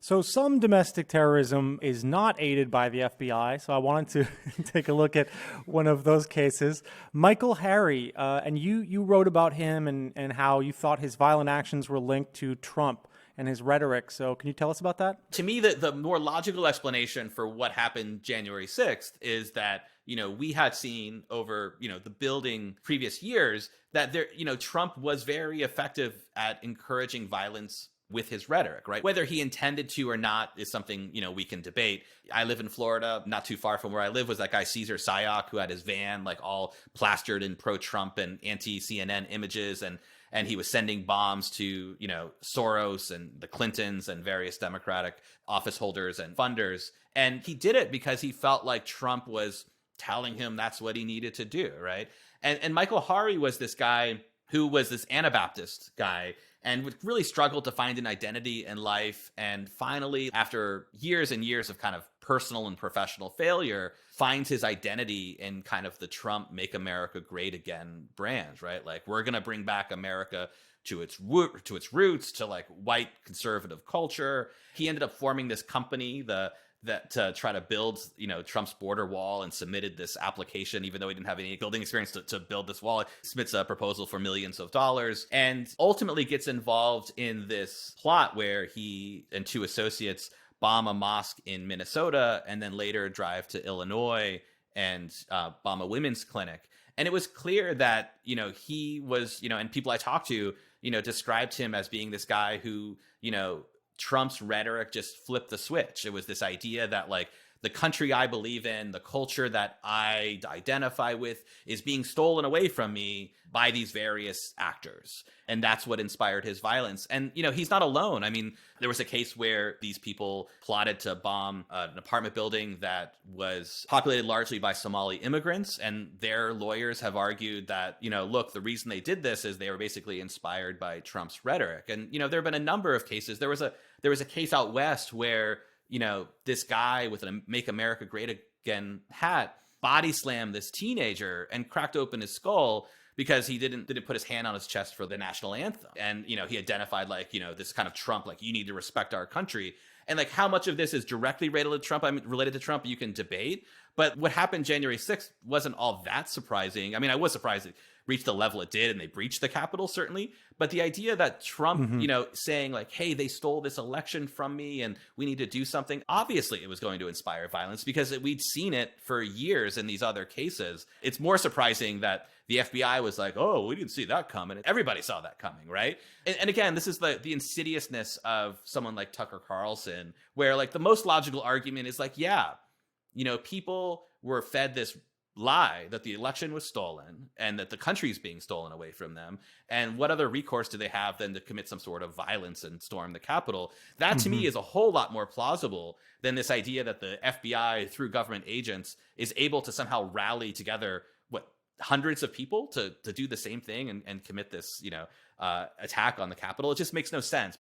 So some domestic terrorism is not aided by the FBI. So I wanted to take a look at one of those cases. Michael Harry, and you wrote about him and how you thought his violent actions were linked to Trump and his rhetoric. So can you tell us about that? To me, the more logical explanation for what happened January 6th is that, we had seen over, the building previous years that there, Trump was very effective at encouraging violence with his rhetoric, right? Whether he intended to or not is something, we can debate. I live in Florida. Not too far from where I live was that guy Cesar Sayoc, who had his van like all plastered in pro-Trump and anti-CNN images. And he was sending bombs to, Soros and the Clintons and various Democratic office holders and funders. And he did it because he felt like Trump was telling him that's what he needed to do, right? And Michael Hari was this guy who was this Anabaptist guy and would really struggle to find an identity in life. And finally, after years and years of kind of personal and professional failure, finds his identity in kind of the Trump Make America Great Again brand, right? Like, we're going to bring back America to its roots, to like white conservative culture. He ended up forming this company, that to try to build, Trump's border wall, and submitted this application, even though he didn't have any building experience, to build this wall. He submits a proposal for millions of dollars and ultimately gets involved in this plot where he and two associates bomb a mosque in Minnesota and then later drive to Illinois and bomb a women's clinic. And it was clear that, he was, and people I talked to, described him as being this guy who, Trump's rhetoric just flipped the switch. It was this idea that like the country I believe in, the culture that I identify with, is being stolen away from me by these various actors. And that's what inspired his violence. And, he's not alone. I mean, there was a case where these people plotted to bomb an apartment building that was populated largely by Somali immigrants. And their lawyers have argued that, look, the reason they did this is they were basically inspired by Trump's rhetoric. And, there have been a number of cases. There was a case out west where, this guy with a Make America Great Again hat body slammed this teenager and cracked open his skull because he didn't put his hand on his chest for the national anthem. And, he identified like, this kind of Trump, like, you need to respect our country. And like, how much of this is directly related to Trump, you can debate. But what happened January 6th wasn't all that surprising. I mean, I was surprised it reached the level it did, and they breached the Capitol, certainly. But the idea that Trump, saying like, hey, they stole this election from me and we need to do something, obviously it was going to inspire violence because we'd seen it for years in these other cases. It's more surprising that the FBI was like, oh, we didn't see that coming. Everybody saw that coming, right? And again, this is the insidiousness of someone like Tucker Carlson, where like the most logical argument is like, yeah, people were fed this lie that the election was stolen and that the country's being stolen away from them. And what other recourse do they have than to commit some sort of violence and storm the Capitol? That to me is a whole lot more plausible than this idea that the FBI, through government agents, is able to somehow rally together hundreds of people to do the same thing and commit this, attack on the Capitol. It just makes no sense.